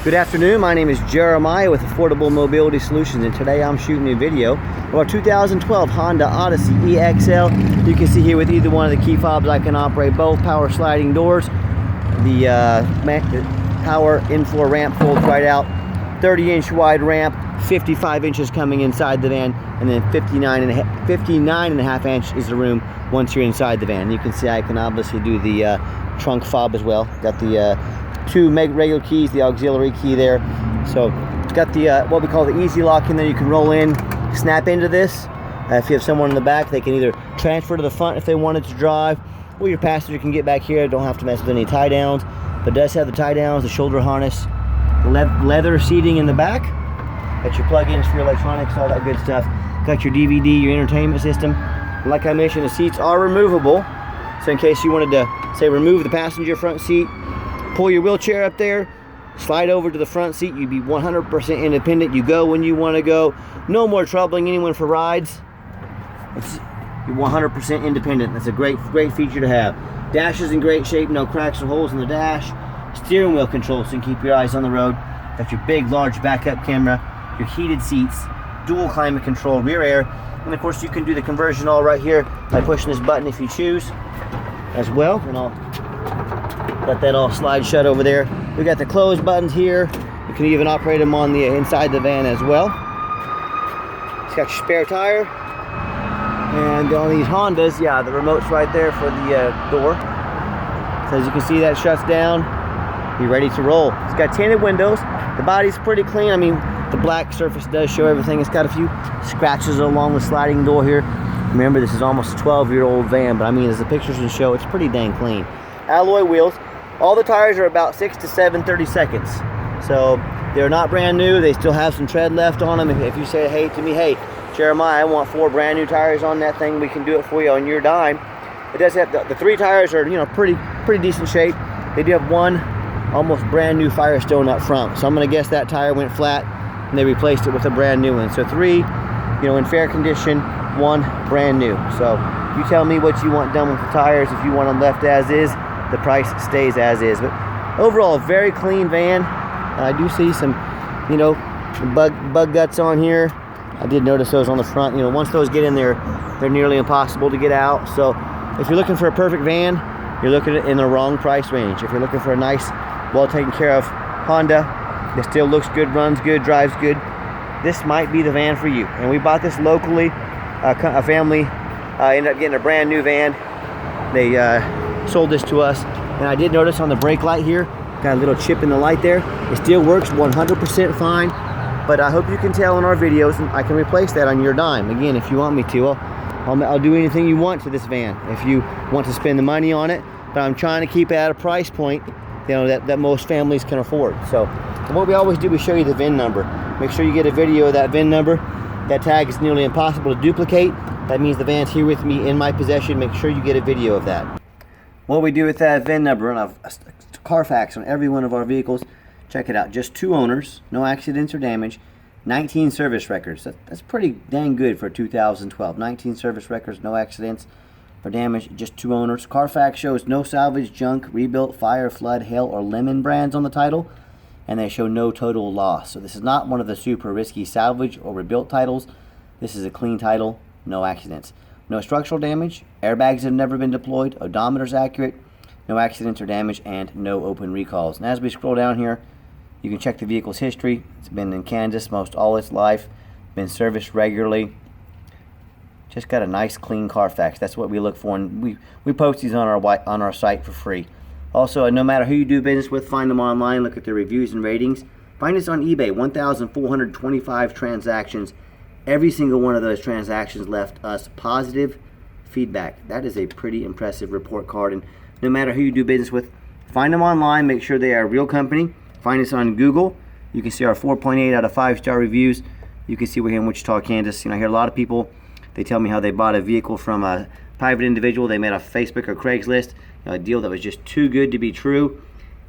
Good afternoon, my name is Jeremiah with Affordable Mobility Solutions, and today I'm shooting a video of our 2012 Honda Odyssey EXL. You can see here with either one of the key fobs I can operate both power sliding doors. The power in-floor ramp folds right out, 30-inch wide ramp, 55 inches coming inside the van, and then 59 and a half inch is the room once you're inside the van. You can see I can obviously do the trunk fob as well. Got the two regular keys, the auxiliary key there. So it's got the what we call the easy lock in there. You can roll in, snap into this. If you have someone in the back, they can either transfer to the front if they wanted to drive, or your passenger can get back here. Don't have to mess with any tie downs, but it does have the tie downs, the shoulder harness, leather seating in the back. Got your plug-ins for your electronics, all that good stuff. Got your DVD, your entertainment system. Like I mentioned, the seats are removable. So in case you wanted to, say, remove the passenger front seat, pull your wheelchair up there, slide over to the front seat, you'd be 100% independent. You go when you want to go. No more troubling anyone for rides. You're 100% independent. That's a great feature to have. Dash is in great shape, no cracks or holes in the dash. Steering wheel control so you can keep your eyes on the road. Got your big, large backup camera, your heated seats, dual climate control, rear air, and of course you can do the conversion all right here by pushing this button if you choose as well. And I'll let that all slide shut over there. We got the close buttons here. You can even operate them on the inside the van as well. It's got your spare tire. And on these Hondas, yeah, the remote's right there for the door. So as you can see, that shuts down. Be ready to roll. It's got tinted windows. The body's pretty clean. I mean, the black surface does show everything. It's got a few scratches along the sliding door here. Remember, this is almost a 12-year-old van, but I mean, as the pictures can show, it's pretty dang clean. Alloy wheels. All the tires are about 6 to 7 30-seconds. So they're not brand new. They still have some tread left on them. If you say, hey, to me, hey, Jeremiah, I want 4 brand new tires on that thing, we can do it for you on your dime. It does have the 3 tires are, you know, pretty decent shape. They do have one almost brand new Firestone up front. So I'm gonna guess that tire went flat and they replaced it with a brand new one. So 3, you know, in fair condition, 1 brand new. So you tell me what you want done with the tires. If you want them left as is, the price stays as is. But overall, a very clean van. I do see some, you know, bug guts on here. I did notice those on the front. You know, once those get in there, they're nearly impossible to get out. So if you're looking for a perfect van, you're looking at it in the wrong price range. If you're looking for a nice, well taken care of Honda that still looks good, runs good, drives good, this might be the van for you. And we bought this locally. A family ended up getting a brand new van. They sold this to us, and I did notice on the brake light here, got a little chip in the light there. It still works 100% fine, but I hope you can tell in our videos, and I can replace that on your dime. Again, if you want me to, I'll do anything you want to this van if you want to spend the money on it, but I'm trying to keep it at a price point, you know, that most families can afford. So what we always do, we show you the VIN number. Make sure you get a video of that VIN number. That tag is nearly impossible to duplicate. That means the van's here with me in my possession. Make sure you get a video of that. What we do with that VIN number, and a Carfax on every one of our vehicles, check it out. Just 2 owners, no accidents or damage, 19 service records. That's pretty dang good for 2012. 19 service records, no accidents or damage, just 2 owners. Carfax shows no salvage, junk, rebuilt, fire, flood, hail, or lemon brands on the title, and they show no total loss. So this is not one of the super risky salvage or rebuilt titles. This is a clean title, no accidents. No structural damage, airbags have never been deployed, odometer's accurate, no accidents or damage, and no open recalls. And as we scroll down here, you can check the vehicle's history. It's been in Kansas most all its life, been serviced regularly. Just got a nice clean Carfax. That's what we look for, and we post these on our site for free. Also, no matter who you do business with, find them online, look at their reviews and ratings. Find us on eBay, 1,425 transactions. Every single one of those transactions left us positive feedback. That is a pretty impressive report card. And no matter who you do business with, find them online, make sure they are a real company. Find us on Google. You can see our 4.8 out of 5-star reviews. You can see we're here in Wichita, Kansas. You know, I hear a lot of people, they tell me how they bought a vehicle from a private individual. They made a Facebook or Craigslist, a deal that was just too good to be true.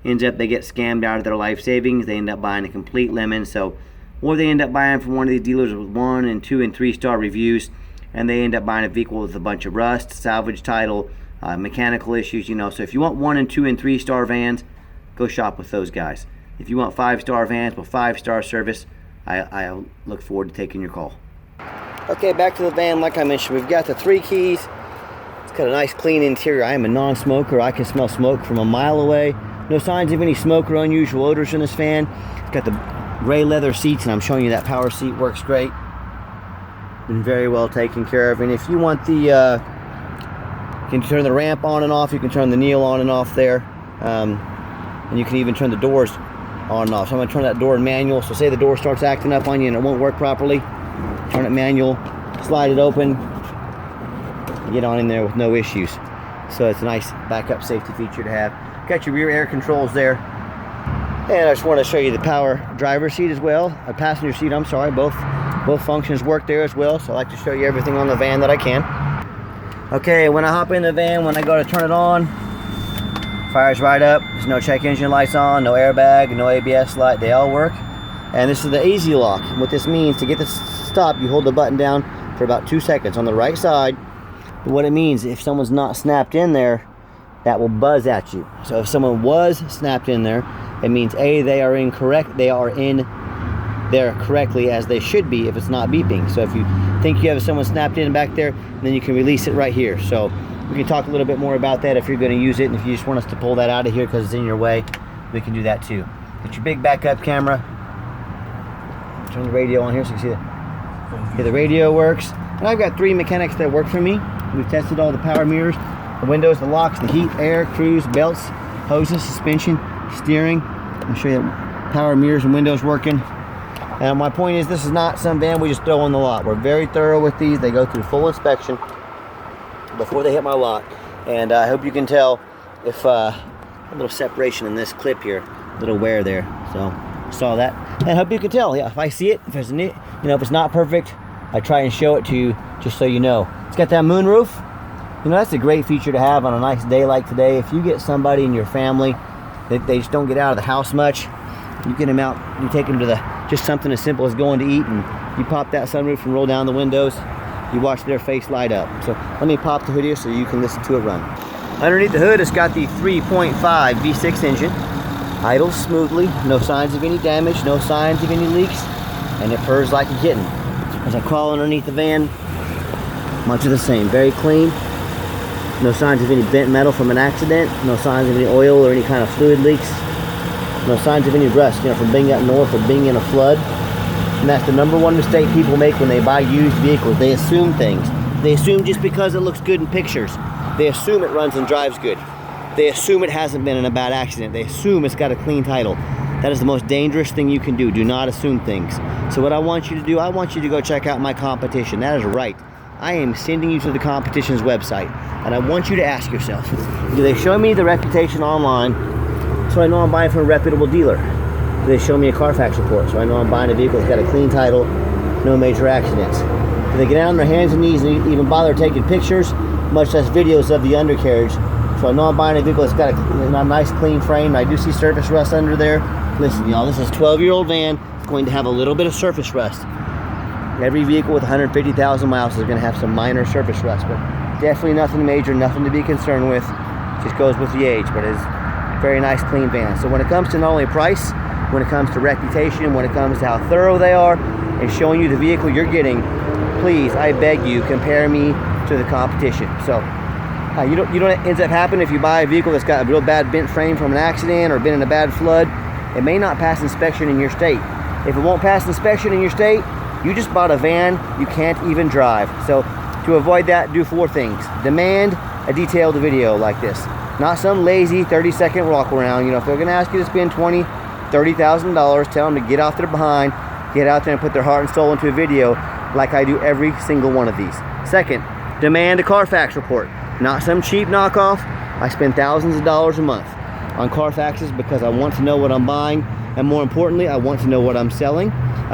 Ends up they get scammed out of their life savings. They end up buying a complete lemon. So, or they end up buying from one of these dealers with 1 and 2 and 3-star reviews, and they end up buying a vehicle with a bunch of rust, salvage title, mechanical issues. You know, so if you want 1 and 2 and 3-star vans, go shop with those guys. If you want 5-star vans with 5-star service, I look forward to taking your call. Okay, back to the van. Like I mentioned, we've got the 3 keys. It's got a nice clean interior. I am a non-smoker. I can smell smoke from a mile away. No signs of any smoke or unusual odors in this van. It's got the gray leather seats, and I'm showing you that power seat works great. Been very well taken care of. And if you want the, you can turn the ramp on and off. You can turn the kneel on and off there. And you can even turn the doors on and off. So I'm going to turn that door in manual. So say the door starts acting up on you and it won't work properly. Turn it manual, slide it open, get on in there with no issues. So it's a nice backup safety feature to have. Got your rear air controls there. And I just want to show you the power driver's seat as well. A passenger seat, I'm sorry. Both functions work there as well. So I like to show you everything on the van that I can. Okay, when I hop in the van, when I go to turn it on, fires right up. There's no check engine lights on, no airbag, no ABS light. They all work. And this is the easy lock. What this means, to get this stop, you hold the button down for about 2 seconds on the right side. But what it means, if someone's not snapped in there, that will buzz at you. So if someone was snapped in there, it means A, they are incorrect. They are in there correctly as they should be if it's not beeping. So if you think you have someone snapped in back there, then you can release it right here. So we can talk a little bit more about that if you're going to use it, and if you just want us to pull that out of here because it's in your way, we can do that too. Get your big backup camera. Turn the radio on here so you can see that. The radio works. And I've got 3 mechanics that work for me. We've tested all the power mirrors, the windows, the locks, the heat, air, cruise, belts, hoses, suspension, steering. I'll show you the power mirrors and windows working. And my point is, this is not some van we just throw on the lot. We're very thorough with these. They go through full inspection before they hit my lot. And I hope you can tell if a little separation in this clip here, a little wear there. So saw that. And I hope you can tell. Yeah, if I see it, if there's if it's not perfect, I try and show it to you just so you know. It's got that moon roof. That's a great feature to have on a nice day like today. If you get somebody in your family that they just don't get out of the house much, you get them out, you take them to just something as simple as going to eat, and you pop that sunroof and roll down the windows. You watch their face light up. So let me pop the hood here so you can listen to it run. Underneath the hood, it's got the 3.5 V6 engine. Idles smoothly, no signs of any damage, no signs of any leaks, and it purrs like a kitten. As I crawl underneath the van, much of the same, very clean. No signs of any bent metal from an accident, no signs of any oil or any kind of fluid leaks, no signs of any rust, from being up north or being in a flood. And that's the #1 mistake people make when they buy used vehicles. They assume things. They assume just because it looks good in pictures, they assume it runs and drives good. They assume it hasn't been in a bad accident. They assume it's got a clean title. That is the most dangerous thing you can do. Do not assume things. So what I want you to do, I want you to go check out my competition. That is right. I am sending you to the competition's website. And I want you to ask yourself, do they show me the reputation online so I know I'm buying from a reputable dealer? Do they show me a Carfax report so I know I'm buying a vehicle that's got a clean title, no major accidents? Do they get down on their hands and knees and even bother taking pictures, much less videos of the undercarriage, so I know I'm buying a vehicle that's got a nice clean frame? I do see surface rust under there. Listen, y'all, this is a 12-year-old van. It's going to have a little bit of surface rust. Every vehicle with 150,000 miles is going to have some minor surface rust, but definitely nothing major, nothing to be concerned with. Just goes with the age, but it's a very nice, clean van. So when it comes to not only price, when it comes to reputation, when it comes to how thorough they are, and showing you the vehicle you're getting, please, I beg you, compare me to the competition. So you know what ends up happening if you buy a vehicle that's got a real bad bent frame from an accident or been in a bad flood? It may not pass inspection in your state. If it won't pass inspection in your state, you just bought a van you can't even drive. So to avoid that, do 4 things. Demand a detailed video like this. Not some lazy 30-second walk around. If they're gonna ask you to spend $20,000, $30,000, tell them to get off their behind, get out there and put their heart and soul into a video like I do every single one of these. Second, demand a Carfax report. Not some cheap knockoff. I spend thousands of dollars a month on Carfaxes because I want to know what I'm buying, and more importantly, I want to know what I'm selling.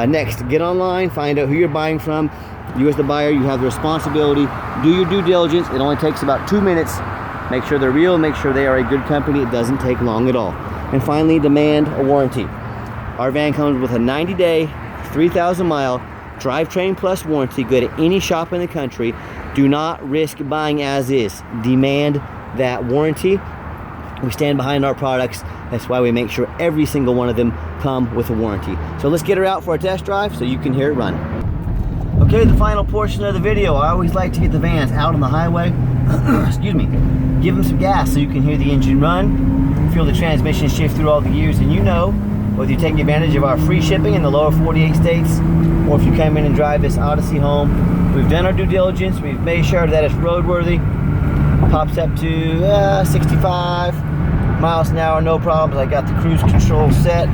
Next, get online, find out who you're buying from. You as the buyer, you have the responsibility. Do your due diligence. It only takes about 2 minutes. Make sure they're real, make sure they are a good company. It doesn't take long at all. And finally, demand a warranty. Our van comes with a 90-day, 3,000-mile drivetrain plus warranty. Go to any shop in the country. Do not risk buying as is. Demand that warranty. We stand behind our products. That's why we make sure every single one of them come with a warranty. So let's get her out for a test drive so you can hear it run. Okay, the final portion of the video. I always like to get the vans out on the highway. Excuse me. Give them some gas so you can hear the engine run, feel the transmission shift through all the gears, and you know, whether you're taking advantage of our free shipping in the lower 48 states, or if you come in and drive this Odyssey home, we've done our due diligence. We've made sure that it's roadworthy. Pops up to 65 miles an hour, no problems. I got the cruise control set.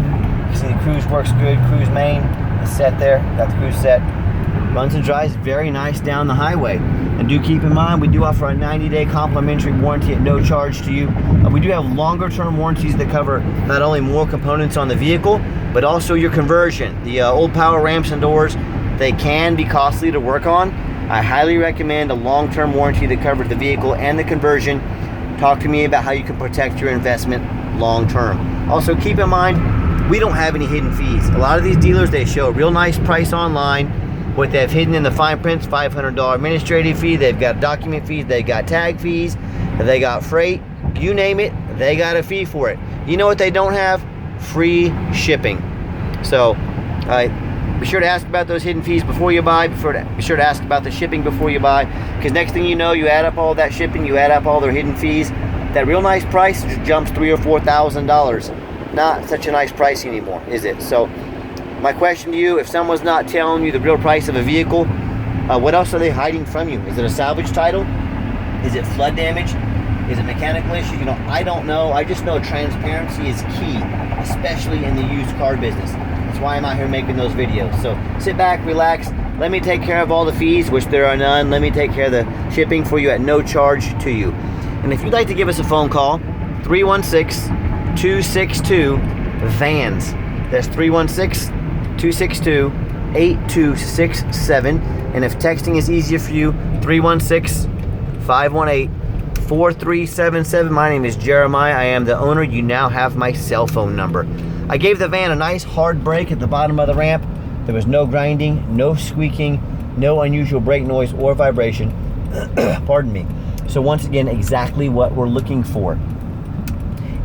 You see the cruise works good. Cruise main is set there. Got the cruise set. Runs and drives very nice down the highway. And do keep in mind, we do offer a 90-day complimentary warranty at no charge to you. We do have longer term warranties that cover not only more components on the vehicle, but also your conversion. The old power ramps and doors, they can be costly to work on. I highly recommend a long-term warranty that covers the vehicle and the conversion. Talk to me about how you can protect your investment long-term. Also, keep in mind, we don't have any hidden fees. A lot of these dealers, they show a real nice price online. What they've hidden in the fine print is $500 administrative fee. They've got document fees. They've got tag fees. They got freight. You name it, they got a fee for it. You know what they don't have? Free shipping. So, be sure to ask about those hidden fees before you buy. Be sure to ask about the shipping before you buy, because next thing you know, you add up all that shipping, you add up all their hidden fees, that real nice price just jumps $3,000 or $4,000. Not such a nice price anymore, is it? So, my question to you, if someone's not telling you the real price of a vehicle, what else are they hiding from you? Is it a salvage title? Is it flood damage? Is it mechanical issue? You know, I don't know. I just know transparency is key, especially in the used car business. That's why I'm out here making those videos. So sit back, relax. Let me take care of all the fees, which there are none. Let me take care of the shipping for you at no charge to you. And if you'd like to give us a phone call, 316-262-VANS. That's 316-262-8267. And if texting is easier for you, 316-518-4377. My name is Jeremiah. I am the owner. You now have my cell phone number. I gave the van a nice hard brake at the bottom of the ramp. There was no grinding, no squeaking, no unusual brake noise or vibration. Pardon me. So once again, exactly what we're looking for.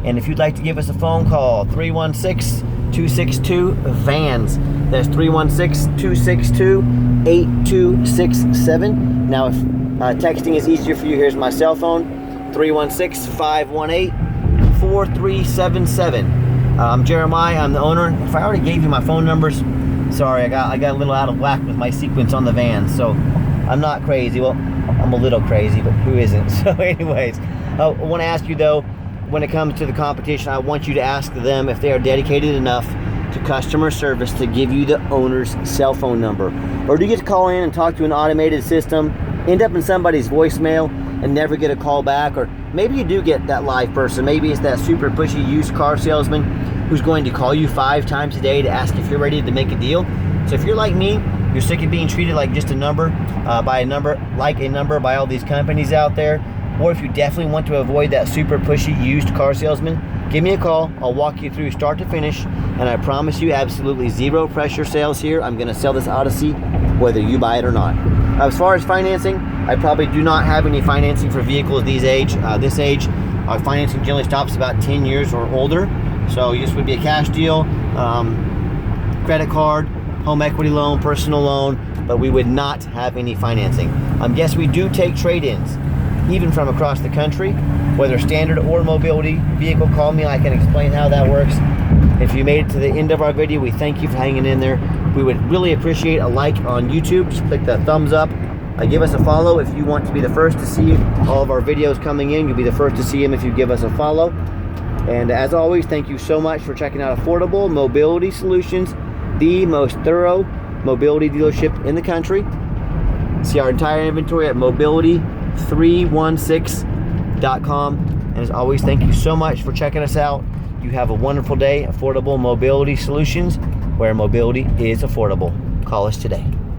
And if you'd like to give us a phone call, 316-262-VANS. That's 316-262-8267. Now, if texting is easier for you, here's my cell phone, 316-518-4377. I'm Jeremiah. I'm the owner. If I already gave you my phone numbers, sorry, I got a little out of whack with my sequence on the van. So I'm not crazy. Well, I'm a little crazy, but who isn't? So anyways, I want to ask you though, when it comes to the competition, I want you to ask them if they are dedicated enough to customer service to give you the owner's cell phone number. Or do you get to call in and talk to an automated system, end up in somebody's voicemail and never get a call back? Or maybe you do get that live person. Maybe it's that super pushy used car salesman who's going to call you 5 times a day to ask if you're ready to make a deal. So if you're like me, you're sick of being treated like just a number, by all these companies out there, or if you definitely want to avoid that super pushy used car salesman, give me a call. I'll walk you through start to finish, and I promise you absolutely zero pressure sales here. I'm going to sell this Odyssey whether you buy it or not. As far as financing, I probably do not have any financing for vehicles this age. Our financing generally stops about 10 years or older. So this would be a cash deal, credit card, home equity loan, personal loan, but we would not have any financing. Yes, we do take trade-ins, even from across the country, whether standard or mobility vehicle. Call me, I can explain how that works. If you made it to the end of our video, we thank you for hanging in there. We would really appreciate a like on YouTube. Just click the thumbs up. Give us a follow if you want to be the first to see all of our videos coming in. You'll be the first to see them if you give us a follow. And as always, thank you so much for checking out Affordable Mobility Solutions, the most thorough mobility dealership in the country. See our entire inventory at mobility316.com. And as always, thank you so much for checking us out. You have a wonderful day. Affordable Mobility Solutions, where mobility is affordable. Call us today.